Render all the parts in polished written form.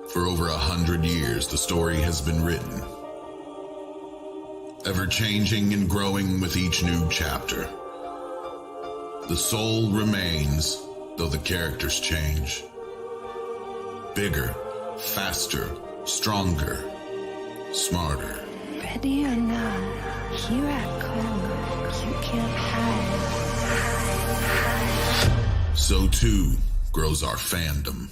For over 100 years, the story has been written, ever changing and growing with each new chapter. The soul remains, though the characters change. Bigger, faster, stronger, smarter. Ready or not, here I come. You can't hide. So too grows our fandom.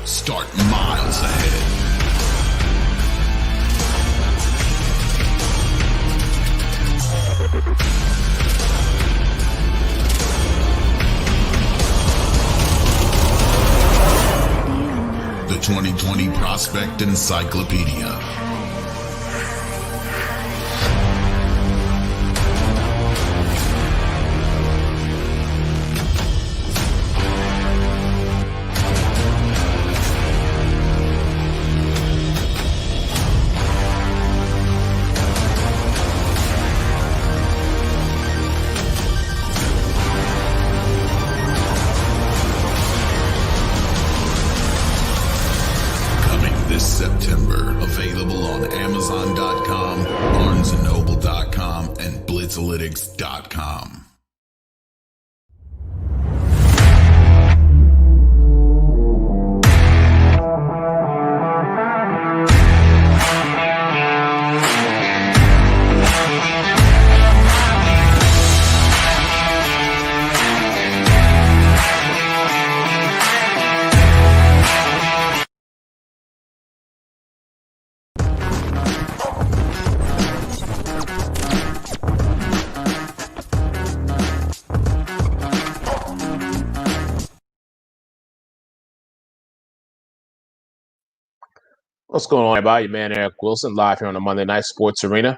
Start miles ahead. The 2020 Prospect Encyclopedia. This September, available on Amazon.com, BarnesandNoble.com, and Blitzalytics.com. What's going on, everybody? Your man Eric Wilson, live here on the Monday Night Sports Arena.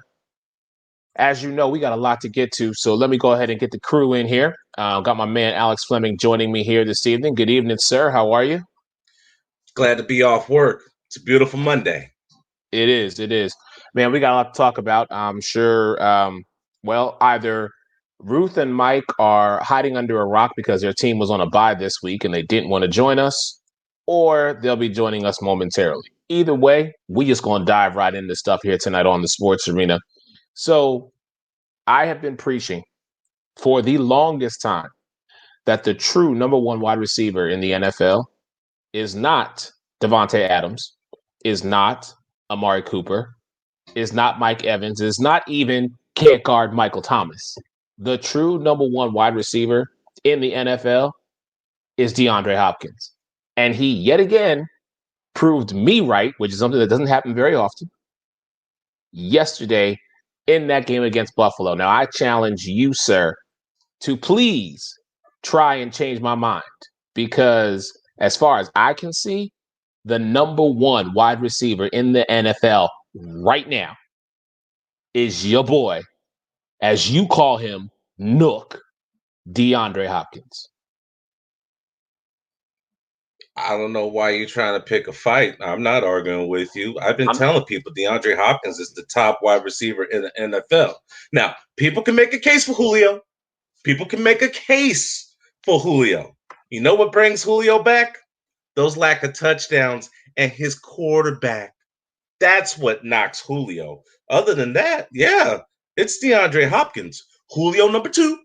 As you know, we got a lot to get to, so let me go ahead and get the crew in here. Got my man Alex Fleming joining me here this evening. Good evening, sir. How are you? Glad to be off work. It's a beautiful Monday. It is. Man, we got a lot to talk about. I'm sure, either Ruth and Mike are hiding under a rock because their team was on a bye this week and they didn't want to join us, or they'll be joining us momentarily. Either way, we just going to dive right into stuff here tonight on the Sports Arena. So I have been preaching for the longest time that the true number one wide receiver in the NFL is not Devontae Adams, is not Amari Cooper, is not Mike Evans, is not even can't guard Michael Thomas. The true number one wide receiver in the NFL is DeAndre Hopkins. And he yet again proved me right, which is something that doesn't happen very often, yesterday in that game against Buffalo. Now, I challenge you, sir, to please try and change my mind, because as far as I can see, the number one wide receiver in the NFL right now is your boy, as you call him, Nook, DeAndre Hopkins. I don't know why you're trying to pick a fight. I'm not arguing with you. I've been telling people DeAndre Hopkins is the top wide receiver in the NFL. Now, people can make a case for Julio. You know what brings Julio back? Those lack of touchdowns and his quarterback. That's what knocks Julio. Other than that, yeah, it's DeAndre Hopkins. Julio number 2.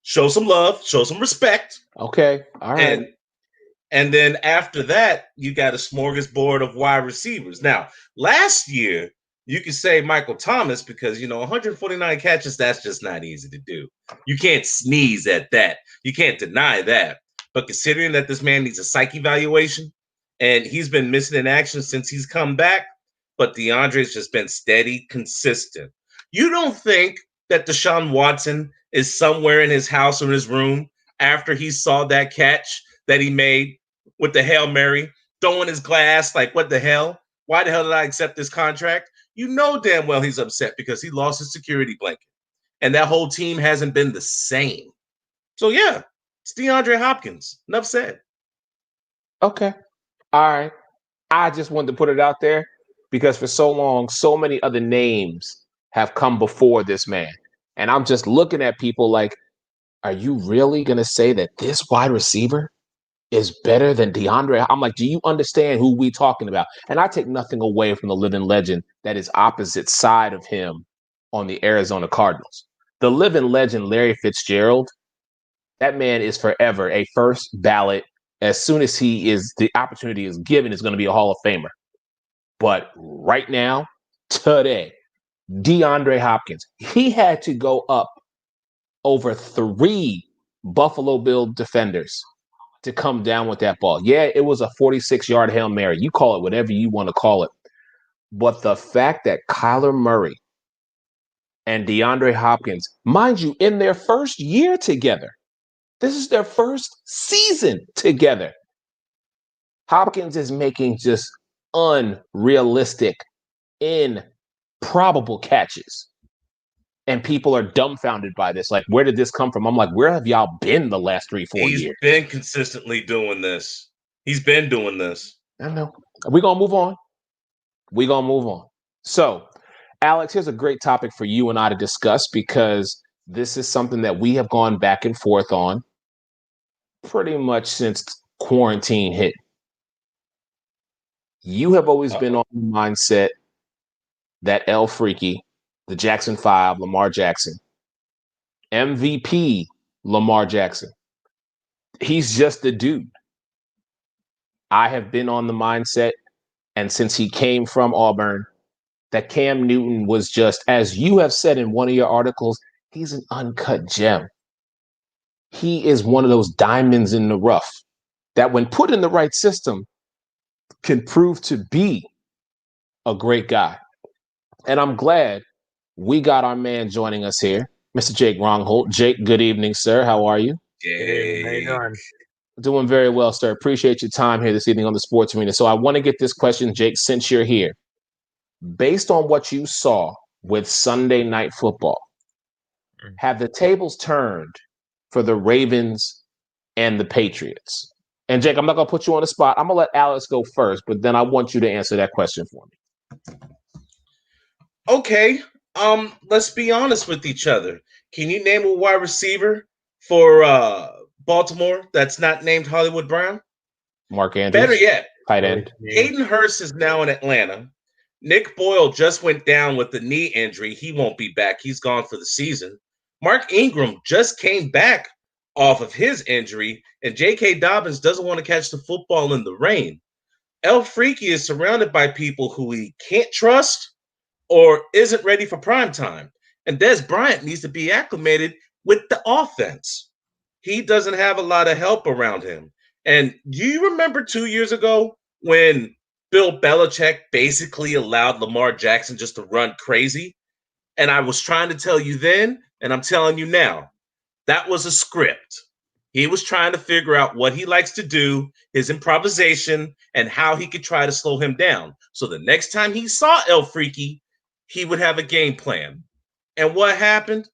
Show some love, show some respect. Okay, all right. And then after that, you got a smorgasbord of wide receivers. Now, last year, you could say Michael Thomas because, 149 catches, that's just not easy to do. You can't sneeze at that. You can't deny that. But considering that this man needs a psych evaluation and he's been missing in action since he's come back, but DeAndre's just been steady, consistent. You don't think that Deshaun Watson is somewhere in his house or in his room after he saw that catch that he made with the Hail Mary, throwing his glass like, what the hell? why the hell did I accept this contract? You know damn well he's upset because he lost his security blanket. And that whole team hasn't been the same. So, yeah, it's DeAndre Hopkins. Enough said. Okay. All right. I just wanted to put it out there because for so long, so many other names have come before this man. And I'm just looking at people like, are you really going to say that this wide receiver is better than DeAndre? I'm like, do you understand who we talking about? And I take nothing away from the living legend that is opposite side of him on the Arizona Cardinals. The living legend, Larry Fitzgerald, that man is forever a first ballot. As soon as the opportunity is given, is going to be a Hall of Famer. But right now, today, DeAndre Hopkins, he had to go up over 3 Buffalo Bill defenders to come down with that ball. Yeah, it was a 46-yard Hail Mary. You call it whatever you want to call it. But the fact that Kyler Murray and DeAndre Hopkins, mind you, in their first year together, this is their first season together. Hopkins is making just unrealistic, improbable catches. And people are dumbfounded by this. Like, where did this come from? I'm like, where have y'all been the last 3-4 years? He's been consistently doing this. He's been doing this. I know. We're going to move on. We're going to move on. So, Alex, here's a great topic for you and I to discuss because this is something that we have gone back and forth on pretty much since quarantine hit. You have always been on the mindset that El Freaky, the Jackson 5, Lamar Jackson, MVP Lamar Jackson, he's just the dude. I have been on the mindset, and since he came from Auburn, that Cam Newton was just, as you have said in one of your articles, he's an uncut gem. He is one of those diamonds in the rough that when put in the right system can prove to be a great guy. And I'm glad we got our man joining us here, Mr. Jake Rongholt. Jake, good evening, sir. How are you? Hey. How you doing? Doing very well, sir. Appreciate your time here this evening on the Sports Arena. So I want to get this question, Jake, since you're here. Based on what you saw with Sunday Night Football, have the tables turned for the Ravens and the Patriots? And Jake, I'm not going to put you on the spot. I'm going to let Alex go first, but then I want you to answer that question for me. Okay. Let's be honest with each other. Can you name a wide receiver for Baltimore that's not named Hollywood Brown? Mark Andrews. Better yet, tight end. Hayden Hurst is now in Atlanta. Nick Boyle just went down with the knee injury. He won't be back. He's gone for the season. Mark Ingram just came back off of his injury, and J.K. Dobbins doesn't want to catch the football in the rain. El Freaky is surrounded by people who he can't trust or isn't ready for prime time. And Dez Bryant needs to be acclimated with the offense. He doesn't have a lot of help around him. And do you remember 2 years ago when Bill Belichick basically allowed Lamar Jackson just to run crazy? And I was trying to tell you then, and I'm telling you now, that was a script. He was trying to figure out what he likes to do, his improvisation, and how he could try to slow him down. So the next time he saw El Freaky, he would have a game plan. And what happened?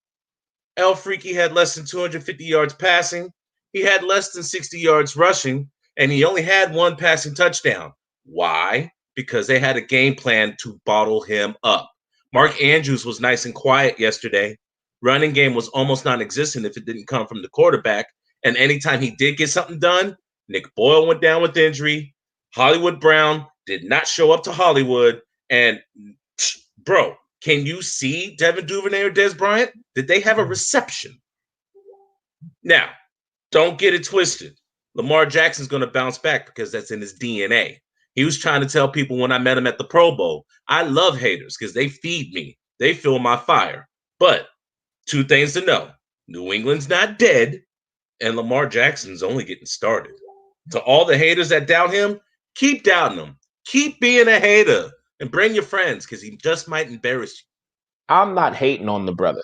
El Freaky had less than 250 yards passing. He had less than 60 yards rushing, and he only had 1 passing touchdown. Why? Because they had a game plan to bottle him up. Mark Andrews was nice and quiet yesterday. Running game was almost non-existent if it didn't come from the quarterback. And anytime he did get something done, Nick Boyle went down with injury. Hollywood Brown did not show up to Hollywood. And, bro, can you see Devin Duvernay or Dez Bryant? Did they have a reception? Now, don't get it twisted. Lamar Jackson's going to bounce back because that's in his DNA. He was trying to tell people when I met him at the Pro Bowl, I love haters because they feed me. They fuel my fire. But 2 things to know. New England's not dead, and Lamar Jackson's only getting started. To all the haters that doubt him, keep doubting him. Keep being a hater and bring your friends because he just might embarrass you. I'm not hating on the brother.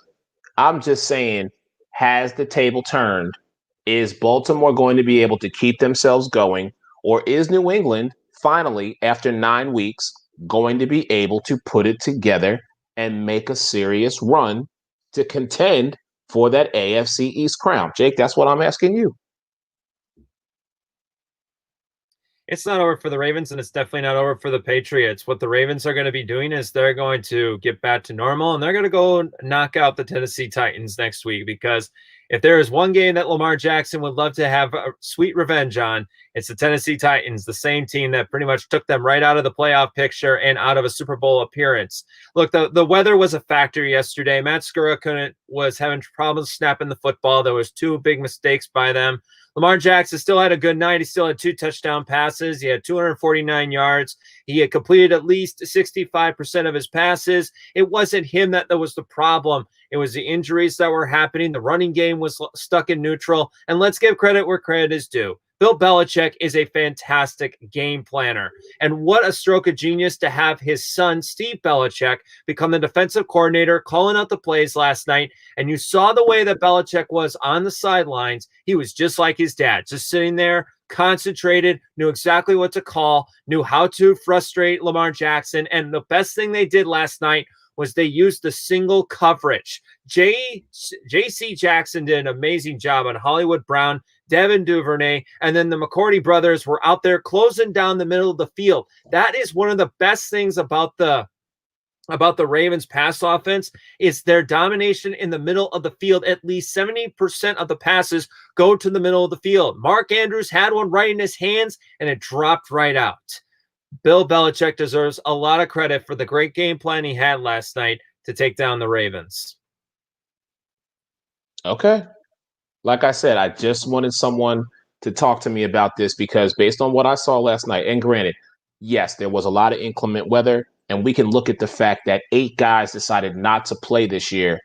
I'm just saying, has the table turned? Is Baltimore going to be able to keep themselves going? Or is New England finally, after 9 weeks, going to be able to put it together and make a serious run to contend for that AFC East crown? Jake, that's what I'm asking you. It's not over for the Ravens, and it's definitely not over for the Patriots. What the Ravens are going to be doing is they're going to get back to normal, and they're going to go knock out the Tennessee Titans next week, because if there is one game that Lamar Jackson would love to have a sweet revenge on, it's the Tennessee Titans, the same team that pretty much took them right out of the playoff picture and out of a Super Bowl appearance. Look, the weather was a factor yesterday. Matt Skura was having problems snapping the football. There was 2 big mistakes by them. Lamar Jackson still had a good night. He still had 2 touchdown passes. He had 249 yards. He had completed at least 65% of his passes. It wasn't him that was the problem. It was the injuries that were happening. The running game was stuck in neutral. And let's give credit where credit is due. Bill Belichick is a fantastic game planner. And what a stroke of genius to have his son, Steve Belichick, become the defensive coordinator, calling out the plays last night. And you saw the way that Belichick was on the sidelines. He was just like his dad, just sitting there, concentrated, knew exactly what to call, knew how to frustrate Lamar Jackson. And the best thing they did last night was they used the single coverage. J.C. Jackson did an amazing job on Hollywood Brown, Devin Duvernay, and then the McCourty brothers were out there closing down the middle of the field. That is one of the best things about the Ravens pass offense is their domination in the middle of the field. At least 70% of the passes go to the middle of the field. Mark Andrews had one right in his hands, and it dropped right out. Bill Belichick deserves a lot of credit for the great game plan he had last night to take down the Ravens. Okay. Like I said, I just wanted someone to talk to me about this because based on what I saw last night, and granted, yes, there was a lot of inclement weather, and we can look at the fact that 8 guys decided not to play this year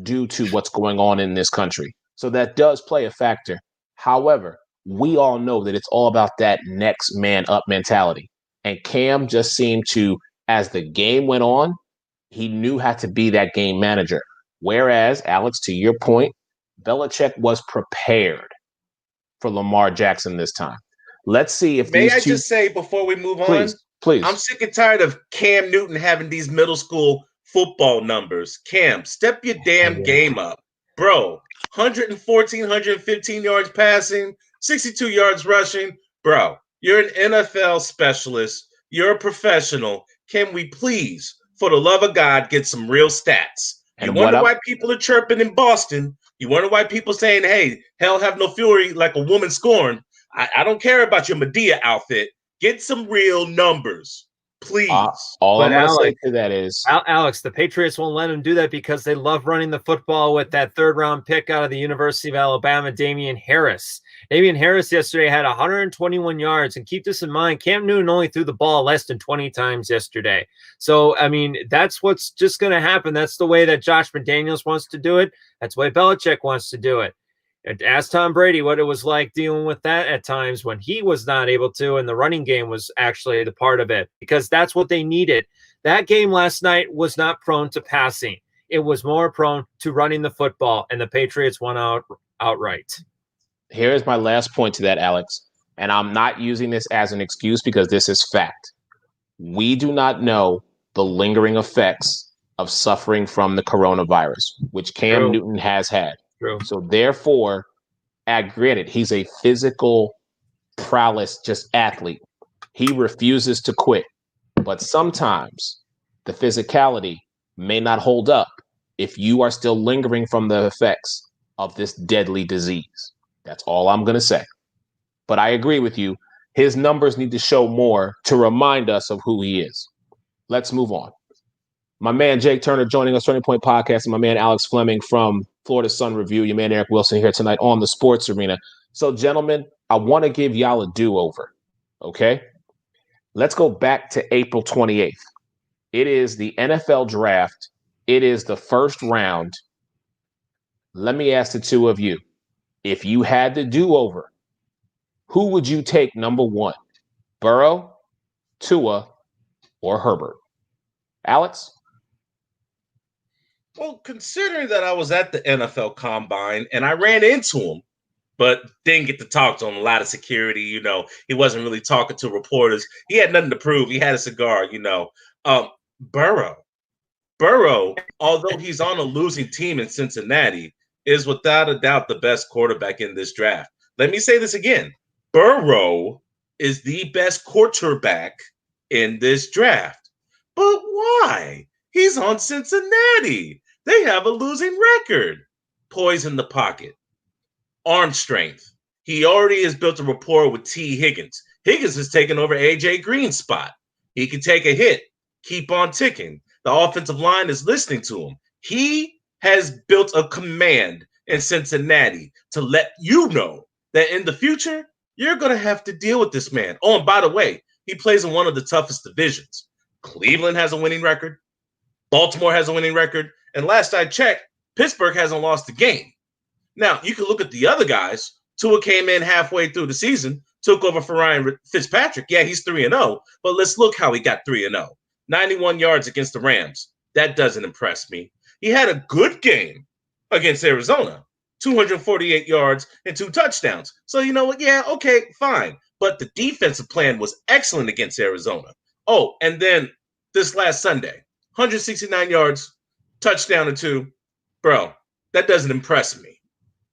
due to what's going on in this country. So that does play a factor. However, we all know that it's all about that next man up mentality. And Cam just seemed to, as the game went on, he knew how to be that game manager. Whereas, Alex, to your point, Belichick was prepared for Lamar Jackson this time. Let's see if May I just say before we move on? Please. I'm sick and tired of Cam Newton having these middle school football numbers. Cam, step your damn game up. Bro, 114, 115 yards passing, 62 yards rushing. Bro, you're an NFL specialist. You're a professional. Can we please, for the love of God, get some real stats? You wonder why people are chirping in Boston. You wonder why people saying, hey, hell have no fury like a woman scorned. I don't care about your Medea outfit. Get some real numbers, please. All I'm going to say to that is... Alex, the Patriots won't let him do that because they love running the football with that 3rd-round pick out of the University of Alabama, Damian Harris. Damian Harris yesterday had 121 yards. And keep this in mind, Cam Newton only threw the ball less than 20 times yesterday. So, I mean, that's what's just going to happen. That's the way that Josh McDaniels wants to do it. That's the way Belichick wants to do it. Ask Tom Brady what it was like dealing with that at times when he was not able to, and the running game was actually the part of it, because that's what they needed. That game last night was not prone to passing. It was more prone to running the football, and the Patriots won outright. Here's my last point to that, Alex, and I'm not using this as an excuse because this is fact. We do not know the lingering effects of suffering from the coronavirus, which Cam Newton has had. True. So therefore, granted, he's a physical prowess, just athlete. He refuses to quit. But sometimes the physicality may not hold up if you are still lingering from the effects of this deadly disease. That's all I'm going to say. But I agree with you. His numbers need to show more to remind us of who he is. Let's move on. My man Jake Turner joining us, Turning Point Podcast, and my man Alex Fleming from Florida Sun Review. Your man Eric Wilson here tonight on the Sports Arena. So, gentlemen, I want to give y'all a do-over, okay? Let's go back to April 28th. It is the NFL Draft. It is the first round. Let me ask the two of you. If you had the do-over, who would you take number 1? Burrow, Tua, or Herbert? Alex? Well, considering that I was at the NFL Combine and I ran into him but didn't get to talk to him. A lot of security, he wasn't really talking to reporters. He had nothing to prove. He had a cigar, Burrow, although he's on a losing team in Cincinnati, is without a doubt the best quarterback in this draft. Let me say this again. Burrow is the best quarterback in this draft. But why? He's on Cincinnati. They have a losing record. Poise in the pocket. Arm strength. He already has built a rapport with T. Higgins. Higgins has taken over A.J. Green's spot. He can take a hit, keep on ticking. The offensive line is listening to him. He has built a command in Cincinnati to let you know that in the future, you're going to have to deal with this man. Oh, and by the way, he plays in one of the toughest divisions. Cleveland has a winning record. Baltimore has a winning record. And last I checked, Pittsburgh hasn't lost a game. Now, you can look at the other guys. Tua came in halfway through the season, took over for Ryan Fitzpatrick. Yeah, he's 3-0, but let's look how he got 3-0. 91 yards against the Rams. That doesn't impress me. He had a good game against Arizona. 248 yards and 2 touchdowns. So you know what? Yeah, okay, fine. But the defensive plan was excellent against Arizona. Oh, and then this last Sunday, 169 yards, touchdown or 2. Bro, that doesn't impress me.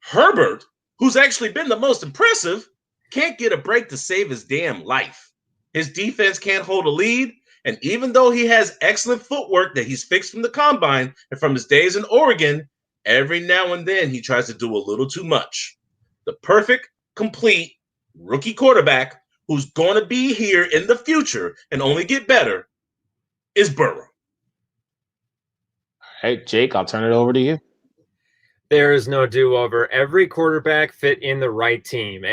Herbert, who's actually been the most impressive, can't get a break to save his damn life. His defense can't hold a lead. And even though he has excellent footwork that he's fixed from the combine and from his days in Oregon, every now and then he tries to do a little too much. The perfect, complete rookie quarterback who's going to be here in the future and only get better is Burrow. Hey, Jake, I'll turn it over to you. There is no do-over. Every quarterback fit in the right team.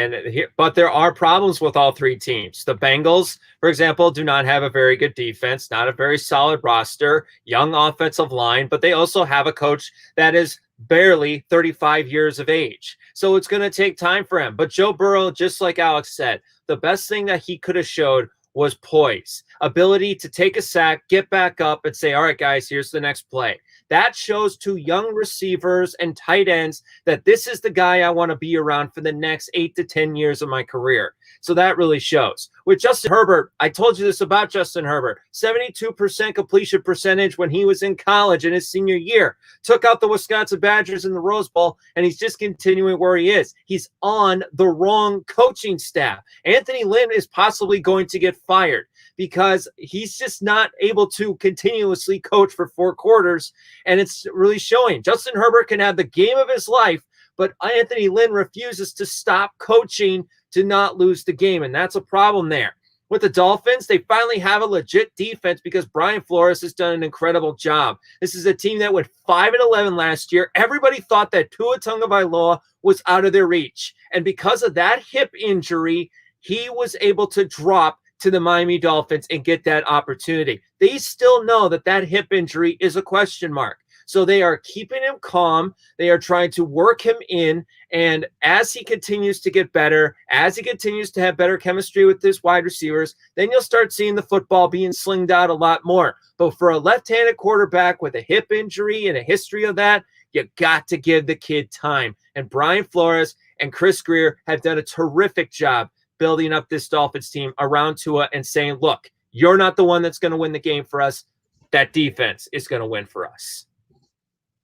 But there are problems with all three teams. The Bengals, for example, do not have a very good defense, not a very solid roster, young offensive line, but they also have a coach that is barely 35 years of age. So it's going to take time for him. But Joe Burrow, just like Alex said, the best thing that he could have showed was poise, ability to take a sack, get back up and say, all right, guys, here's the next play. That shows to young receivers and tight ends that this is the guy I want to be around for the next 8 to 10 years of my career. So that really shows. With Justin Herbert, I told you this about Justin Herbert, 72% completion percentage when he was in college in his senior year. Took out the Wisconsin Badgers in the Rose Bowl, and he's just continuing where he is. He's on the wrong coaching staff. Anthony Lynn is possibly going to get fired because he's just not able to continuously coach for 4 quarters, and it's really showing. Justin Herbert can have the game of his life, but Anthony Lynn refuses to stop coaching to not lose the game, and that's a problem there. With the Dolphins, they finally have a legit defense because Brian Flores has done an incredible job. This is a team that went 5-11 last year. Everybody thought that Tua Tagovailoa was out of their reach, and because of that hip injury, he was able to drop to the Miami Dolphins and get that opportunity. They still know that that hip injury is a question mark. So they are keeping him calm. They are trying to work him in. And as he continues to get better, as he continues to have better chemistry with his wide receivers, then you'll start seeing the football being slinged out a lot more. But for a left-handed quarterback with a hip injury and a history of that, you got to give the kid time. And Brian Flores and Chris Grier have done a terrific job building up this Dolphins team around Tua and saying, look, you're not the one that's going to win the game for us. That defense is going to win for us.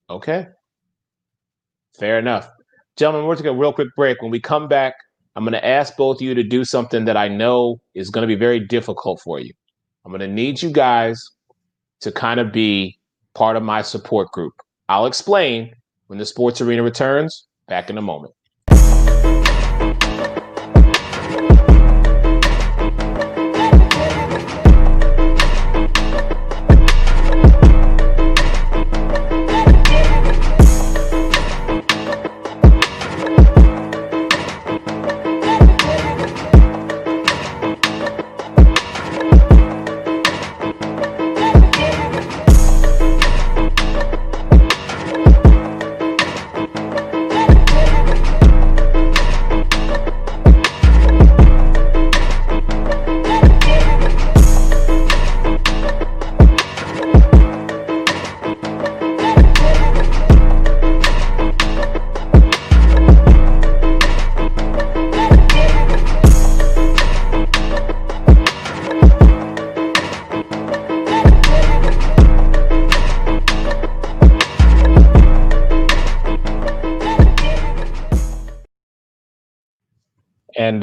Okay. Fair enough. Gentlemen, we're going to take a real quick break. When we come back, I'm going to ask both of you to do something that I know is going to be very difficult for you. I'm going to need you guys to kind of be part of my support group. I'll explain when the Sports Arena returns. Back in a moment.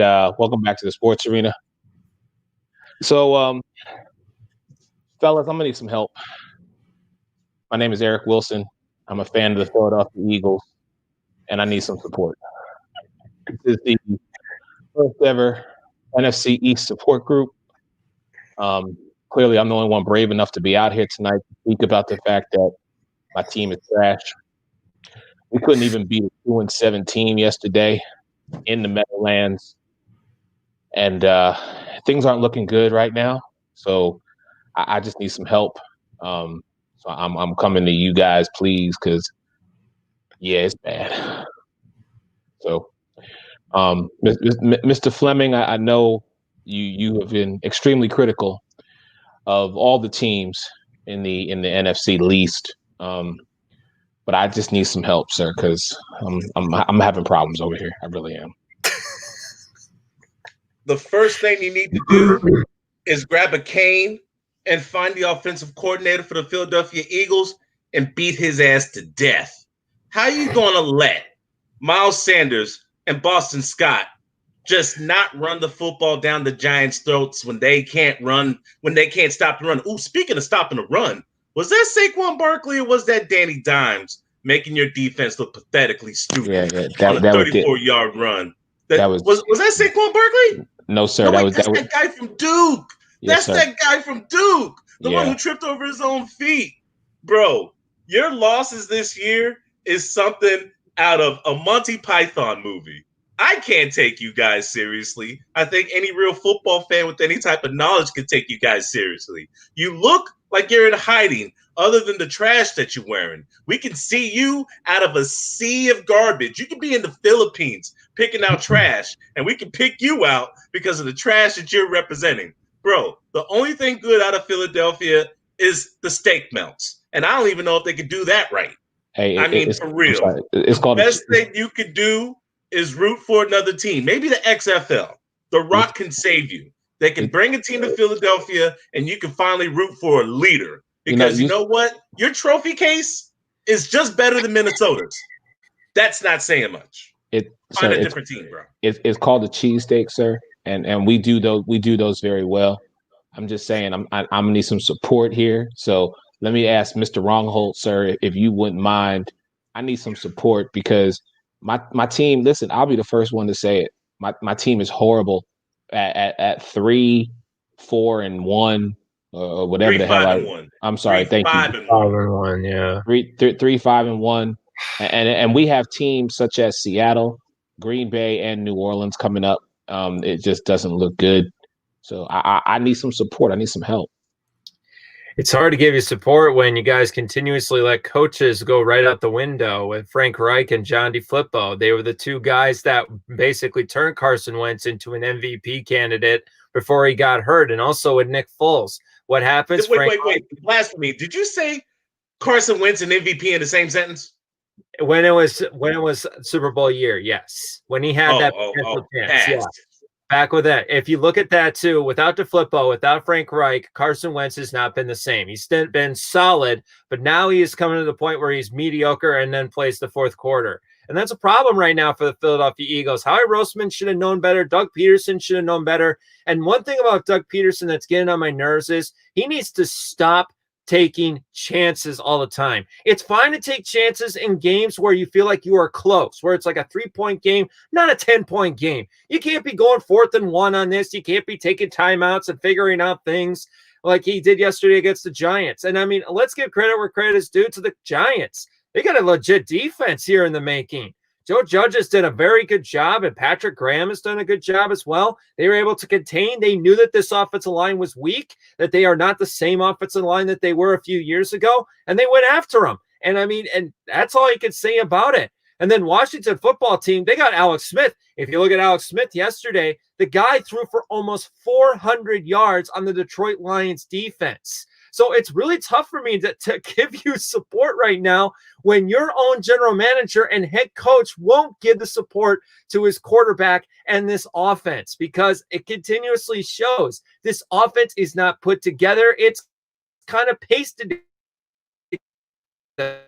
and welcome back to the Sports Arena. So, fellas, I'm gonna need some help. My name is Eric Wilson. I'm a fan of the Philadelphia Eagles, and I need some support. This is the first ever NFC East support group. Clearly, I'm the only one brave enough to be out here tonight to speak about the fact that my team is trash. We couldn't even beat a 2-7 team yesterday in the Meadowlands, and things aren't looking good right now. So I just need some help. So I'm coming to you guys, please, because it's bad. So, Mr. Fleming, I know you have been extremely critical of all the teams in the NFC least. But I just need some help, sir, because I'm having problems over here. I really am. The first thing you need to do is grab a cane and find the offensive coordinator for the Philadelphia Eagles and beat his ass to death. How are you going to let Miles Sanders and Boston Scott just not run the football down the Giants' throats when they can't run, when they can't stop the run? Ooh, speaking of stopping the run, was that Saquon Barkley or was that Danny Dimes making your defense look pathetically stupid on a 34-yard run? Was that Saquon Barkley? No, sir. No, that's that guy from Duke. Yes, that's that guy from Duke, the one who tripped over his own feet. Bro, your losses this year is something out of a Monty Python movie. I can't take you guys seriously. I think any real football fan with any type of knowledge could take you guys seriously. You look like you're in hiding other than the trash that you're wearing. We can see you out of a sea of garbage. You could be in the Philippines picking out trash, and we can pick you out because of the trash that you're representing. Bro, the only thing good out of Philadelphia is the steak melts. And I don't even know if they could do that right. Hey, for real. It's called the best thing you could do is root for another team. Maybe the XFL. The Rock can save you. They can bring a team to Philadelphia, and you can finally root for a leader. Because you know what? Your trophy case is just better than Minnesota's. That's not saying much. Find a different team, bro. It's called the cheesesteak, sir, and we do those very well. I'm just saying I'm gonna need some support here. So let me ask Mr. Wrongholt, sir, if you wouldn't mind. I need some support because my team. Listen, I'll be the first one to say it. My team is horrible at 3, 4, and 1 or whatever 3, the hell. 5, and 1. I'm sorry. 3, thank 5 you. And 5 and 1, yeah. 3, 5, and 1, and we have teams such as Seattle, Green Bay, and New Orleans coming up. It just doesn't look good. So I need some support. I need some help. It's hard to give you support when you guys continuously let coaches go right out the window with Frank Reich and John DeFilippo. They were the two guys that basically turned Carson Wentz into an MVP candidate before he got hurt, and also with Nick Foles. What happens? Wait. Blasphemy. Did you say Carson Wentz and MVP in the same sentence? When it was Super Bowl year, yes. When he had that chance, yeah. Back with that. If you look at that too, without DeFilippo, without Frank Reich, Carson Wentz has not been the same. He's still been solid, but now he is coming to the point where he's mediocre and then plays the fourth quarter. And that's a problem right now for the Philadelphia Eagles. Howie Roseman should have known better. Doug Peterson should have known better. And one thing about Doug Peterson that's getting on my nerves is he needs to stop taking chances all the time. It's fine to take chances in games where you feel like you are close, where it's like a 3-point game, not a 10-point game. You can't be going 4th and 1 on this. You can't be taking timeouts and figuring out things like he did yesterday against the Giants. And I mean, let's give credit where credit is due to the Giants. They got a legit defense here in the making. Joe Judge has done a very good job, and Patrick Graham has done a good job as well. They were able to contain. They knew that this offensive line was weak, that they are not the same offensive line that they were a few years ago, and they went after them. And I mean, and that's all you can say about it. And then Washington football team, they got Alex Smith. If you look at Alex Smith yesterday, the guy threw for almost 400 yards on the Detroit Lions defense. So it's really tough for me to give you support right now when your own general manager and head coach won't give the support to his quarterback and this offense, because it continuously shows this offense is not put together. It's kind of pasted.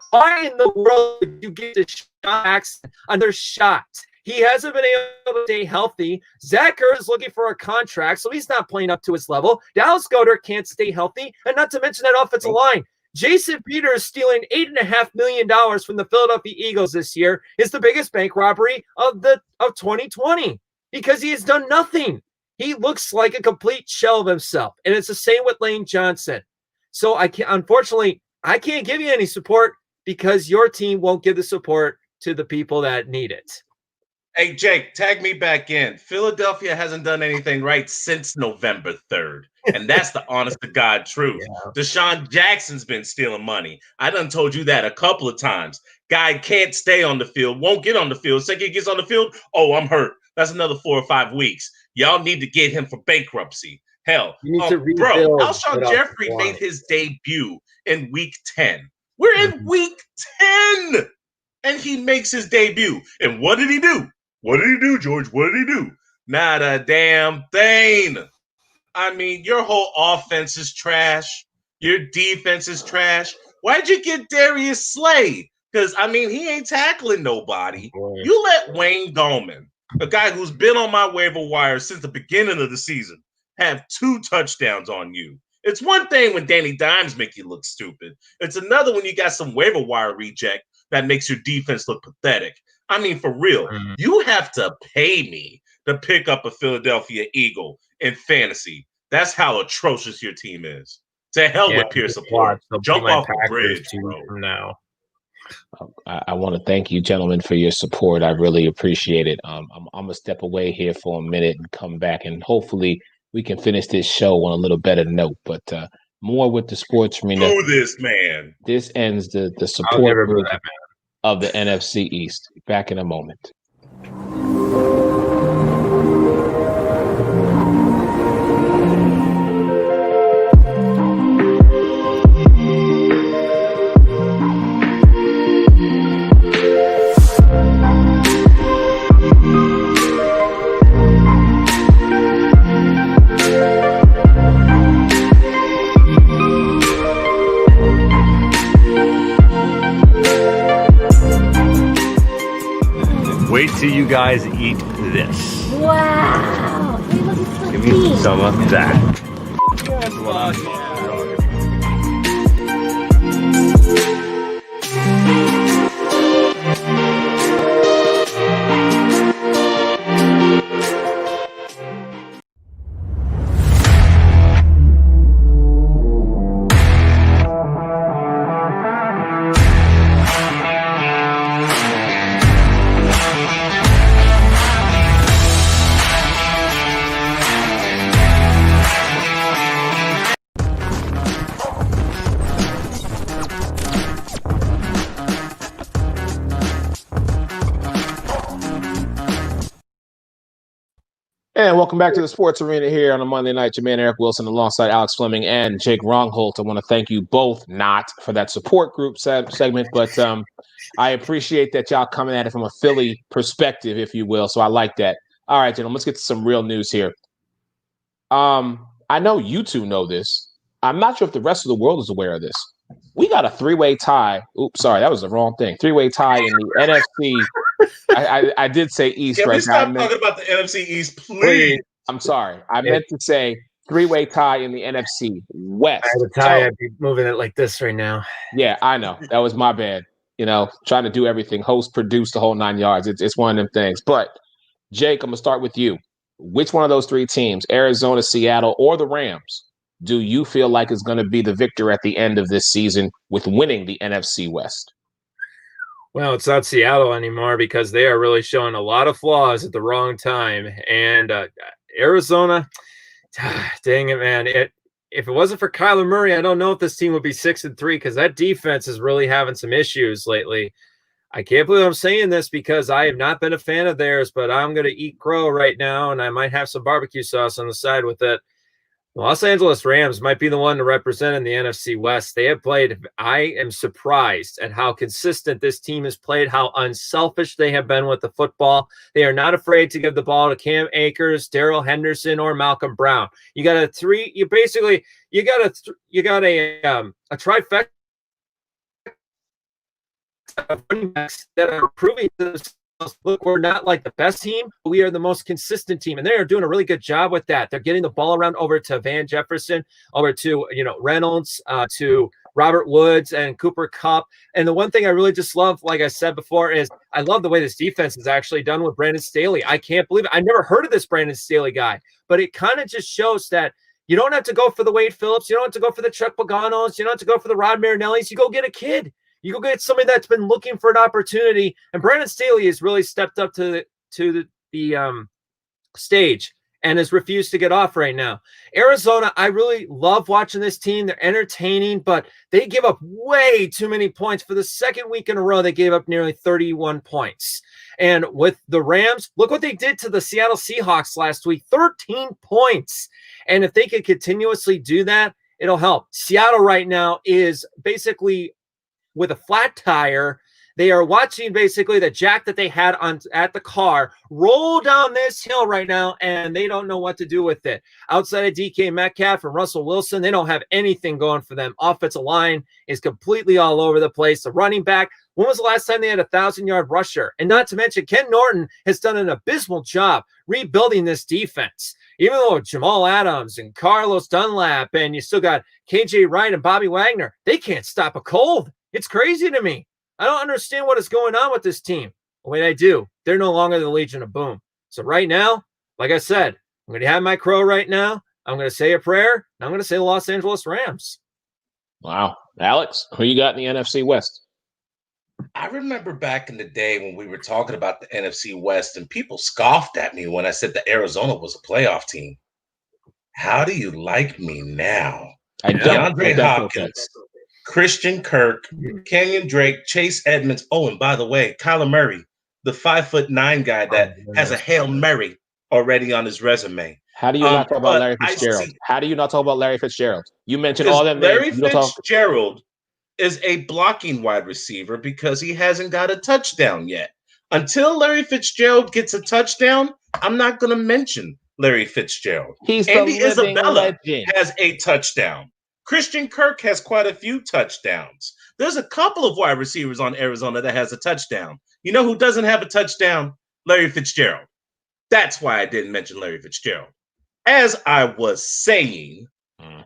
Why in the world would you give the shot another shot? He hasn't been able to stay healthy. Zach Ertz is looking for a contract, so he's not playing up to his level. Dallas Goedert can't stay healthy, and not to mention that offensive line. Jason Peters stealing $8.5 million from the Philadelphia Eagles this year is the biggest bank robbery of 2020 because he has done nothing. He looks like a complete shell of himself, and it's the same with Lane Johnson. So unfortunately, I can't give you any support because your team won't give the support to the people that need it. Hey, Jake, tag me back in. Philadelphia hasn't done anything right since November 3rd. And that's the honest to God truth. Yeah. Deshaun Jackson's been stealing money. I done told you that a couple of times. Guy can't stay on the field, won't get on the field. Second he gets on the field, oh, I'm hurt. That's another 4 or 5 weeks. Y'all need to get him for bankruptcy. Hell, bro, Alshon Jeffrey made his debut in week 10. We're in week 10, and he makes his debut. And what did he do? What did he do, George? What did he do? Not a damn thing. I mean, your whole offense is trash. Your defense is trash. Why'd you get Darius Slay? Because, I mean, he ain't tackling nobody. You let Wayne Gallman, a guy who's been on my waiver wire since the beginning of the season, have 2 touchdowns on you. It's one thing when Danny Dimes make you look stupid. It's another when you got some waiver wire reject that makes your defense look pathetic. I mean, for real, you have to pay me to pick up a Philadelphia Eagle in fantasy. That's how atrocious your team is. To hell with peer support. Jump off the bridge, bro. Now. I want to thank you, gentlemen, for your support. I really appreciate it. I'm going to step away here for a minute and come back, and hopefully we can finish this show on a little better note. But more with the Sports Arena. Do this, man. This ends the support group of the NFC East. Back in a moment. Wait till you guys eat this. Wow. Give me some of that. That's what I'm talking about. And welcome back to the Sports Arena here on a Monday night. Your man Eric Wilson alongside Alex Fleming and Jake Rongholt. I want to thank you both not for that support group segment, but I appreciate that y'all coming at it from a Philly perspective, if you will. So I like that. All right, gentlemen, let's get to some real news here. I know you two know this. I'm not sure if the rest of the world is aware of this. We got a 3-way tie. Oops, sorry, that was the wrong thing. 3-way tie in the NFC. I did say East. Can right we stop talking about the NFC East, please? I'm sorry. I meant to say 3-way tie in the NFC West. I had a tie. I'd be moving it like this right now. Yeah, I know. That was my bad. You know, trying to do everything. Host, produce, the whole 9 yards. It's one of them things. But, Jake, I'm going to start with you. Which one of those 3 teams, Arizona, Seattle, or the Rams, do you feel like is going to be the victor at the end of this season with winning the NFC West? Well, it's not Seattle anymore because they are really showing a lot of flaws at the wrong time. And Arizona, dang it, man. If it wasn't for Kyler Murray, I don't know if this team would be 6-3 because that defense is really having some issues lately. I can't believe I'm saying this because I have not been a fan of theirs, but I'm going to eat crow right now, and I might have some barbecue sauce on the side with it. The Los Angeles Rams might be the one to represent in the NFC West. They have played. I am surprised at how consistent this team has played, how unselfish they have been with the football. They are not afraid to give the ball to Cam Akers, Darrell Henderson, or Malcolm Brown. You got a trifecta of running backs that are proving to themselves look, we're not like the best team, but we are the most consistent team. And they are doing a really good job with that. They're getting the ball around over to Van Jefferson, over to, Reynolds, to Robert Woods and Cooper Kupp. And the one thing I really just love, like I said before, is I love the way this defense is actually done with Brandon Staley. I can't believe it. I never heard of this Brandon Staley guy, but it kind of just shows that you don't have to go for the Wade Phillips. You don't have to go for the Chuck Paganos. You don't have to go for the Rod Marinellis. You go get a kid. You go get somebody that's been looking for an opportunity. And Brandon Staley has really stepped up to the stage and has refused to get off right now. Arizona, I really love watching this team. They're entertaining, but they give up way too many points. For the second week in a row, they gave up nearly 31 points. And with the Rams, look what they did to the Seattle Seahawks last week, 13 points. And if they could continuously do that, it'll help. Seattle right now is basically with a flat tire. They are watching basically the jack that they had at the car roll down this hill right now, and they don't know what to do with it. Outside of DK Metcalf and Russell Wilson, they don't have anything going for them. Offensive line is completely all over the place. The running back, when was the last time they had a 1,000-yard rusher? And not to mention, Ken Norton has done an abysmal job rebuilding this defense. Even though Jamal Adams and Carlos Dunlap, and you still got KJ Wright and Bobby Wagner, they can't stop a cold. It's crazy to me. I don't understand what is going on with this team. Wait, I do. They're no longer the Legion of Boom. So right now, like I said, I'm going to have my crow right now. I'm going to say a prayer. And I'm going to say the Los Angeles Rams. Wow. Alex, who you got in the NFC West? I remember back in the day when we were talking about the NFC West and people scoffed at me when I said that Arizona was a playoff team. How do you like me now? DeAndre Hopkins, Christian Kirk, Kenyon Drake, Chase Edmonds. Oh, and by the way, Kyler Murray, the 5'9" guy that has a Hail Mary already on his resume. How do you not talk about Larry Fitzgerald? How do you not talk about Larry Fitzgerald? You mentioned all them names. Larry Fitzgerald is a blocking wide receiver because he hasn't got a touchdown yet. Until Larry Fitzgerald gets a touchdown, I'm not going to mention Larry Fitzgerald. Andy Isabella has a touchdown. Christian Kirk has quite a few touchdowns. There's a couple of wide receivers on Arizona that has a touchdown. You know who doesn't have a touchdown? Larry Fitzgerald. That's why I didn't mention Larry Fitzgerald. As I was saying,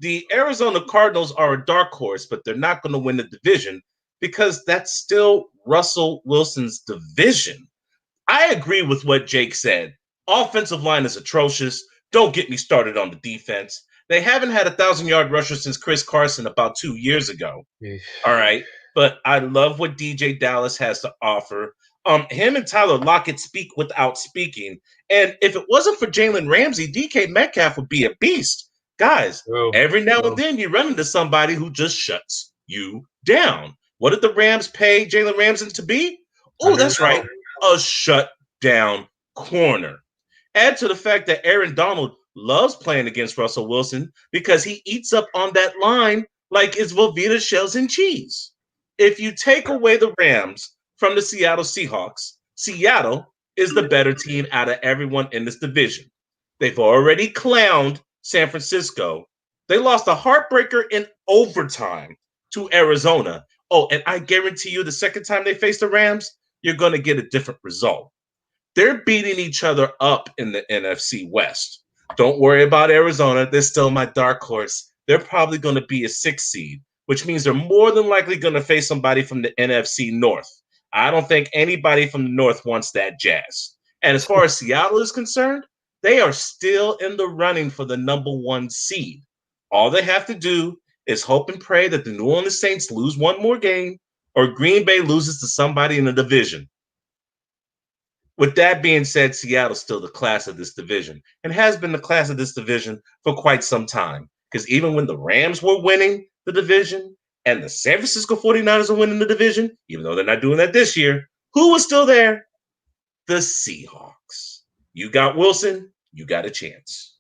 the Arizona Cardinals are a dark horse, but they're not going to win the division because that's still Russell Wilson's division. I agree with what Jake said. Offensive line is atrocious. Don't get me started on the defense. They haven't had a 1,000-yard rusher since Chris Carson about 2 years ago. All right. But I love what DJ Dallas has to offer. Him and Tyler Lockett speak without speaking. And if it wasn't for Jalen Ramsey, DK Metcalf would be a beast. Guys, every now and then you run into somebody who just shuts you down. What did the Rams pay Jalen Ramsey to be? Oh, that's right. A shutdown corner. Add to the fact that Aaron Donald loves playing against Russell Wilson because he eats up on that line like it's Velveeta shells and cheese. If you take away the Rams from the Seattle Seahawks, Seattle is the better team out of everyone in this division. They've already clowned San Francisco. They lost a heartbreaker in overtime to Arizona. Oh, and I guarantee you the second time they face the Rams, you're going to get a different result. They're beating each other up in the NFC West. Don't worry about Arizona. They're still my dark horse. They're probably going to be a 6 seed, which means they're more than likely going to face somebody from the NFC North. I don't think anybody from the North wants that jazz. And as far as Seattle is concerned, they are still in the running for the number 1 seed. All they have to do is hope and pray that the New Orleans Saints lose one more game or Green Bay loses to somebody in the division. With that being said, Seattle's still the class of this division and has been the class of this division for quite some time. Because even when the Rams were winning the division and the San Francisco 49ers are winning the division, even though they're not doing that this year, who was still there? The Seahawks. You got Wilson, you got a chance.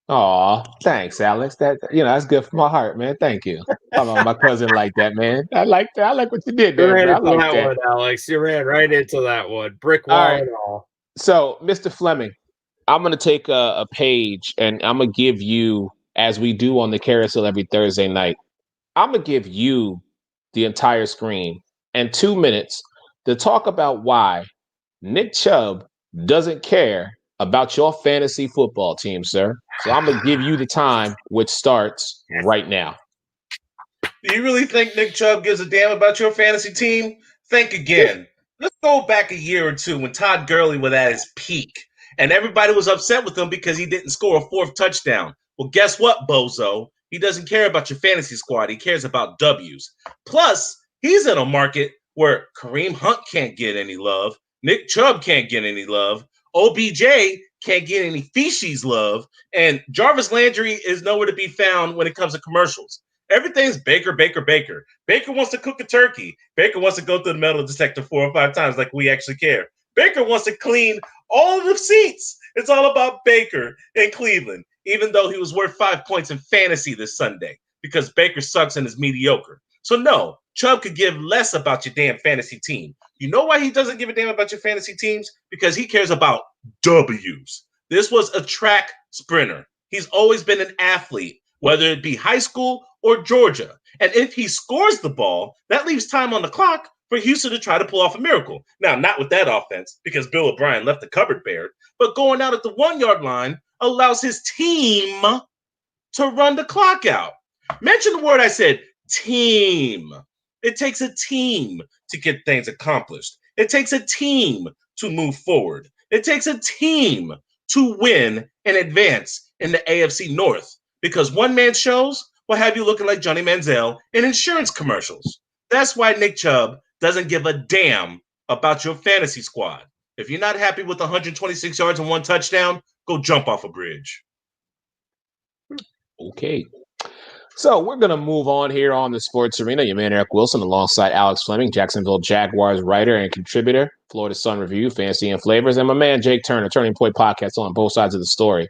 Aw, thanks, Alex. That's good for my heart, man. Thank you. Talking about my cousin like that, man. I like that. I like what you did there. You ran Man. into that one, Alex. You ran right into that one. Brick wall and all. So, Mr. Fleming, I'm going to take a page and I'm going to give you, as we do on the carousel every Thursday night, I'm going to give you the entire screen and 2 minutes to talk about why Nick Chubb doesn't care about your fantasy football team, sir. So I'm going to give you the time, which starts right now. Do you really think Nick Chubb gives a damn about your fantasy team? Think again. Let's go back a year or two when Todd Gurley was at his peak, and everybody was upset with him because he didn't score a fourth touchdown. Well, guess what, bozo? He doesn't care about your fantasy squad. He cares about W's. Plus, he's in a market where Kareem Hunt can't get any love. Nick Chubb can't get any love. OBJ can't get any feces love. And Jarvis Landry is nowhere to be found when it comes to commercials. Everything's Baker, Baker, Baker. Baker wants to cook a turkey. Baker wants to go through the metal detector 4 or 5 times like we actually care. Baker wants to clean all of the seats. It's all about Baker in Cleveland, even though he was worth 5 points in fantasy this Sunday because Baker sucks and is mediocre. So no, Chubb could give less about your damn fantasy team. You know why he doesn't give a damn about your fantasy teams? Because he cares about W's. This was a track sprinter. He's always been an athlete, whether it be high school or Georgia. And if he scores the ball, that leaves time on the clock for Houston to try to pull off a miracle. Now, not with that offense, because Bill O'Brien left the cupboard bare, but going out at the 1 yard line allows his team to run the clock out. Mention the word I said, team. It takes a team to get things accomplished. It takes a team to move forward. It takes a team to win and advance in the AFC North, because one man shows will have you looking like Johnny Manziel in insurance commercials. That's why Nick Chubb doesn't give a damn about your fantasy squad. If you're not happy with 126 yards and 1 touchdown, go jump off a bridge. Okay. So we're going to move on here on the Sports Arena. Your man Eric Wilson alongside Alex Fleming, Jacksonville Jaguars writer and contributor, Florida Sun Review, Fantasy and Flavors, and my man Jake Turner, Turning Point Podcast on both sides of the story.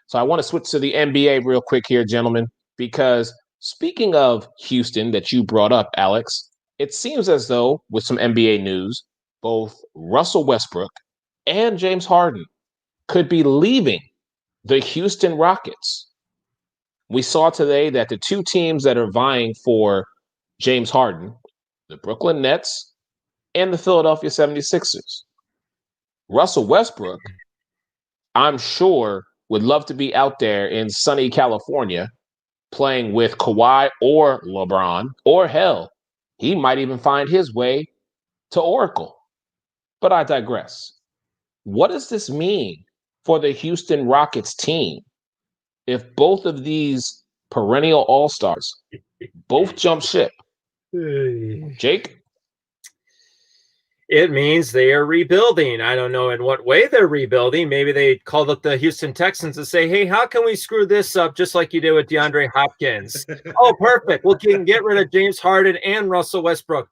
So I want to switch to the NBA real quick here, gentlemen, because speaking of Houston that you brought up, Alex, it seems as though with some NBA news, both Russell Westbrook and James Harden could be leaving the Houston Rockets. We saw today that the two teams that are vying for James Harden, the Brooklyn Nets and the Philadelphia 76ers. Russell Westbrook, I'm sure, would love to be out there in sunny California playing with Kawhi or LeBron, or hell, he might even find his way to Oracle. But I digress. What does this mean for the Houston Rockets team if both of these perennial all-stars both jump ship? Jake? It means they are rebuilding. I don't know in what way they're rebuilding. Maybe they called up the Houston Texans and say, hey, how can we screw this up just like you did with DeAndre Hopkins? Oh, perfect. We can get rid of James Harden and Russell Westbrook.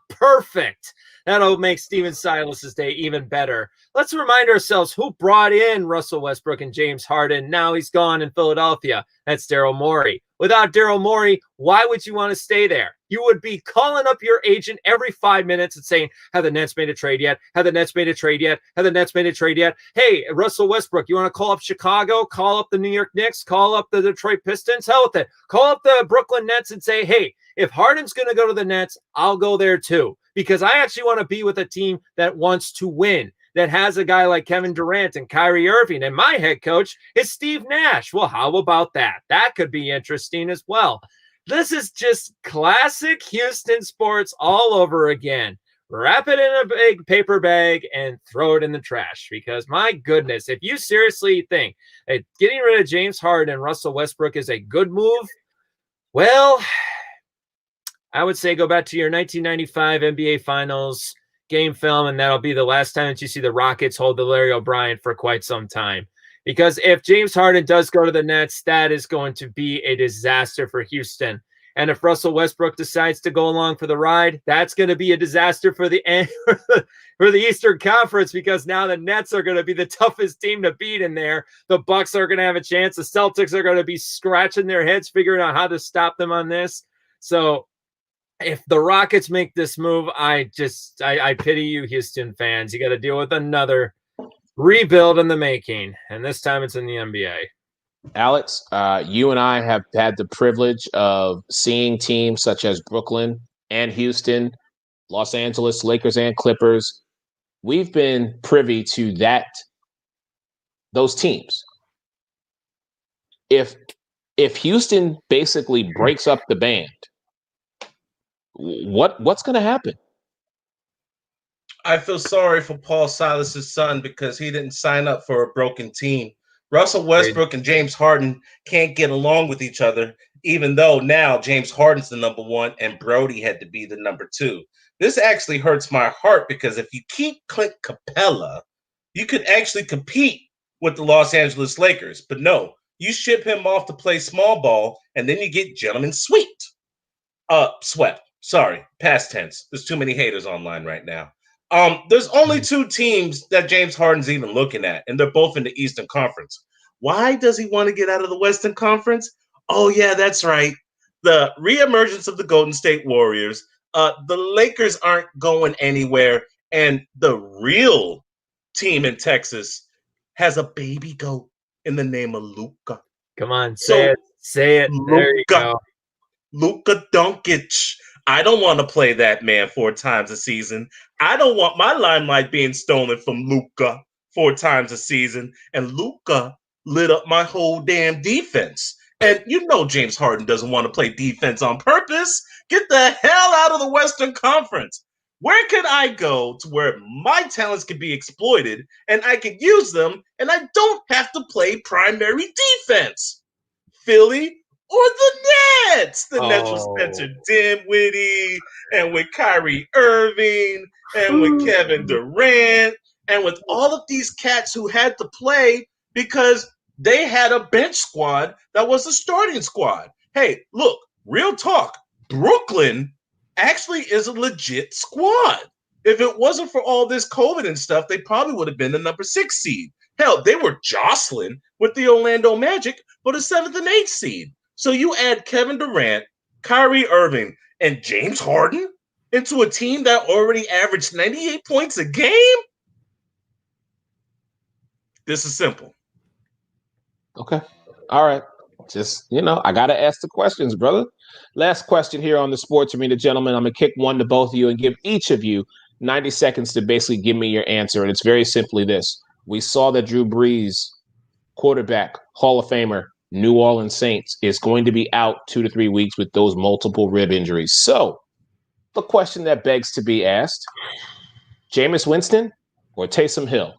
Perfect. That'll make Steven Silas's day even better. Let's remind ourselves who brought in Russell Westbrook and James Harden. Now he's gone in Philadelphia. That's Daryl Morey. Without Daryl Morey, why would you want to stay there? You would be calling up your agent every 5 minutes and saying, have the Nets made a trade yet? Have the Nets made a trade yet? Have the Nets made a trade yet? Hey, Russell Westbrook, you want to call up Chicago? Call up the New York Knicks? Call up the Detroit Pistons? Hell with it. Call up the Brooklyn Nets and say, hey, if Harden's going to go to the Nets, I'll go there too. Because I actually want to be with a team that wants to win, that has a guy like Kevin Durant and Kyrie Irving. And my head coach is Steve Nash. Well, how about that? That could be interesting as well. This is just classic Houston sports all over again. Wrap it in a big paper bag and throw it in the trash. Because my goodness, if you seriously think that getting rid of James Harden and Russell Westbrook is a good move, well, I would say go back to your 1995 NBA Finals game film, and that'll be the last time that you see the Rockets hold the Larry O'Brien for quite some time. Because if James Harden does go to the Nets, that is going to be a disaster for Houston. And if Russell Westbrook decides to go along for the ride, that's going to be a disaster for the Eastern Conference, because now the Nets are going to be the toughest team to beat in there. The Bucks are going to have a chance. The Celtics are going to be scratching their heads figuring out how to stop them on this. So if the Rockets make this move, I pity you, Houston fans. You got to deal with another rebuild in the making, and this time it's in the NBA. Alex, you and I have had the privilege of seeing teams such as Brooklyn and Houston, Los Angeles Lakers and Clippers we've been privy to those teams. If Houston basically breaks up the band, what's going to happen? I feel sorry for Paul Silas's son because he didn't sign up for a broken team. Russell Westbrook and James Harden can't get along with each other, even though now James Harden's the number one and Brody had to be the number two. This actually hurts my heart because if you keep Clint Capella, you could actually compete with the Los Angeles Lakers. But no, you ship him off to play small ball, and then you get gentlemen swept. Sorry, past tense. There's too many haters online right now. There's only two teams that James Harden's even looking at, and they're both in the Eastern Conference. Why does he want to get out of the Western Conference? Oh, yeah, that's right. The reemergence of the Golden State Warriors. The Lakers aren't going anywhere, and the real team in Texas has a baby goat in the name of Luka. Come on, say it. Say it. There you go. Luka Doncic. I don't want to play that man 4 times a season. I don't want my limelight being stolen from Luka 4 times a season. And Luka lit up my whole damn defense. And you know James Harden doesn't want to play defense on purpose. Get the hell out of the Western Conference. Where can I go to where my talents can be exploited and I can use them and I don't have to play primary defense? Philly or the Nets? The Nets with Spencer Dinwiddie and with Kyrie Irving and with Kevin Durant and with all of these cats who had to play because they had a bench squad that was a starting squad. Hey, look, real talk. Brooklyn actually is a legit squad. If it wasn't for all this COVID and stuff, they probably would have been the number 6 seed. Hell, they were jostling with the Orlando Magic for the 7th and 8th seed. So you add Kevin Durant, Kyrie Irving, and James Harden into a team that already averaged 98 points a game? This is simple. Okay. All right. Just, I got to ask the questions, brother. Last question here on the Sports Arena, gentlemen. I'm going to kick one to both of you and give each of you 90 seconds to basically give me your answer. And it's very simply this. We saw that Drew Brees, quarterback, Hall of Famer, New Orleans Saints, is going to be out 2 to 3 weeks with those multiple rib injuries. So the question that begs to be asked, Jameis Winston or Taysom Hill?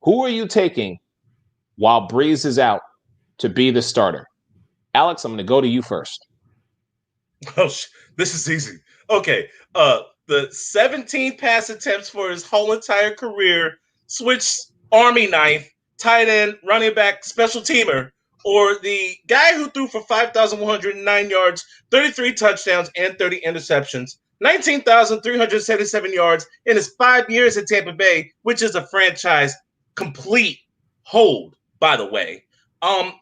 Who are you taking while Brees is out to be the starter? Alex, I'm going to go to you first. Oh, this is easy. Okay. The 17 pass attempts for his whole entire career, switch Army knife, tight end, running back, special teamer, or the guy who threw for 5,109 yards, 33 touchdowns, and 30 interceptions, 19,377 yards in his 5 years at Tampa Bay, which is a franchise complete hold, by the way.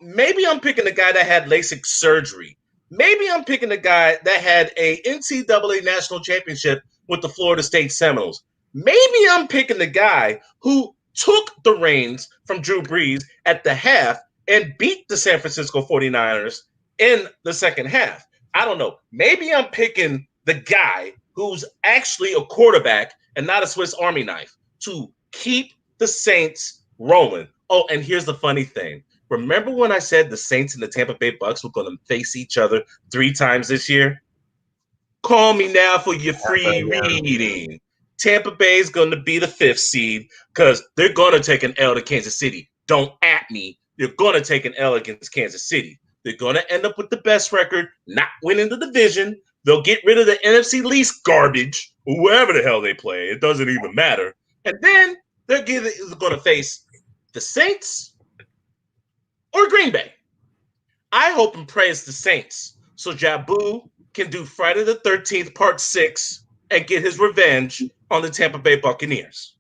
Maybe I'm picking a guy that had LASIK surgery. Maybe I'm picking a guy that had a NCAA national championship with the Florida State Seminoles. Maybe I'm picking the guy who took the reins from Drew Brees at the half and beat the San Francisco 49ers in the second half. I don't know. Maybe I'm picking the guy who's actually a quarterback and not a Swiss Army knife to keep the Saints rolling. Oh, and here's the funny thing. Remember when I said the Saints and the Tampa Bay Bucks were going to face each other 3 times this year? Call me now for your free reading. Tampa Bay is going to be the 5th seed because they're going to take an L to Kansas City. Don't at me. They're going to take an L against Kansas City. They're going to end up with the best record, not winning the division. They'll get rid of the NFC least garbage, whoever the hell they play. It doesn't even matter. And then they're going to face the Saints or Green Bay. I hope and pray it's the Saints so Jabu can do Friday the 13th, part 6, and get his revenge on the Tampa Bay Buccaneers.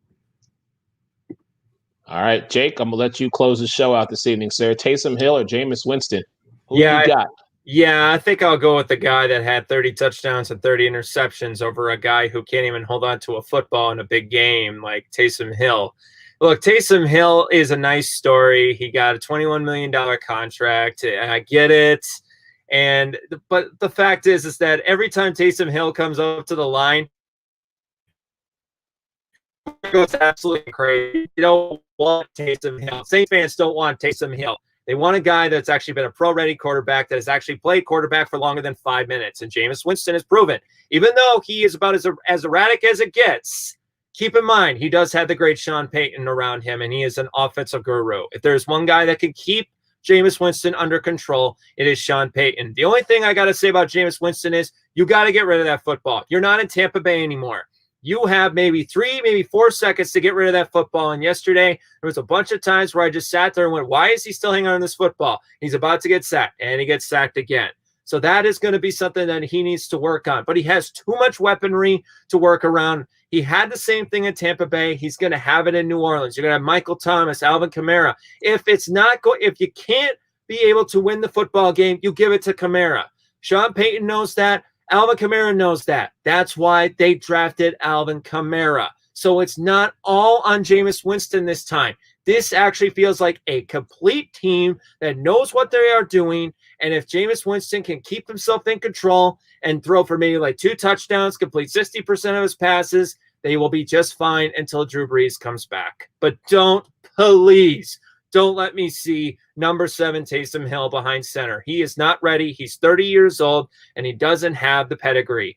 All right, Jake, I'm going to let you close the show out this evening, sir. Taysom Hill or Jameis Winston? Who you got? Yeah, I think I'll go with the guy that had 30 touchdowns and 30 interceptions over a guy who can't even hold on to a football in a big game like Taysom Hill. Look, Taysom Hill is a nice story. He got a $21 million contract. I get it. But the fact is that every time Taysom Hill comes up to the line, goes absolutely crazy. You don't want Taysom Hill. Saints fans don't want Taysom Hill. They want a guy that's actually been a pro-ready quarterback that has actually played quarterback for longer than 5 minutes. And Jameis Winston has proven, even though he is about as erratic as it gets, keep in mind, he does have the great Sean Payton around him, and he is an offensive guru. If there's one guy that can keep Jameis Winston under control, it is Sean Payton. The only thing I got to say about Jameis Winston is you got to get rid of that football. You're not in Tampa Bay anymore. You have maybe 3, maybe 4 seconds to get rid of that football. And yesterday, there was a bunch of times where I just sat there and went, why is he still hanging on this football? He's about to get sacked, and he gets sacked again. So that is going to be something that he needs to work on. But he has too much weaponry to work around. He had the same thing in Tampa Bay. He's going to have it in New Orleans. You're going to have Michael Thomas, Alvin Kamara. If you can't be able to win the football game, you give it to Kamara. Sean Payton knows that. Alvin Kamara knows that. That's why they drafted Alvin Kamara. So it's not all on Jameis Winston this time. This actually feels like a complete team that knows what they are doing. And if Jameis Winston can keep himself in control and throw for maybe like 2 touchdowns, complete 60% of his passes, they will be just fine until Drew Brees comes back. But please don't let me see number 7 Taysom Hill behind center. He is not ready. He's 30 years old, and he doesn't have the pedigree.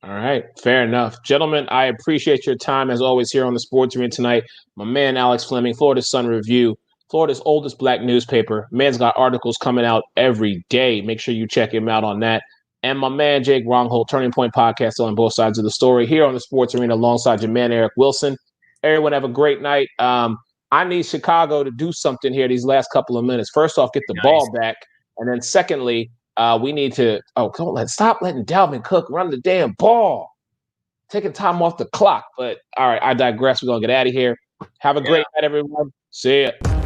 All right, fair enough. Gentlemen, I appreciate your time as always here on the Sports Arena tonight. My man, Alex Fleming, Florida Sun Review, Florida's oldest black newspaper. Man's got articles coming out every day. Make sure you check him out on that. And my man, Jake Wrongholt, Turning Point Podcast on both sides of the story here on the Sports Arena alongside your man, Eric Wilson. Everyone have a great night. I need Chicago to do something here these last couple of minutes. First off, get the ball back. And then secondly, we need to stop letting Dalvin Cook run the damn ball. Taking time off the clock. But all right, I digress. We're gonna get out of here. Have a great night, everyone. See ya.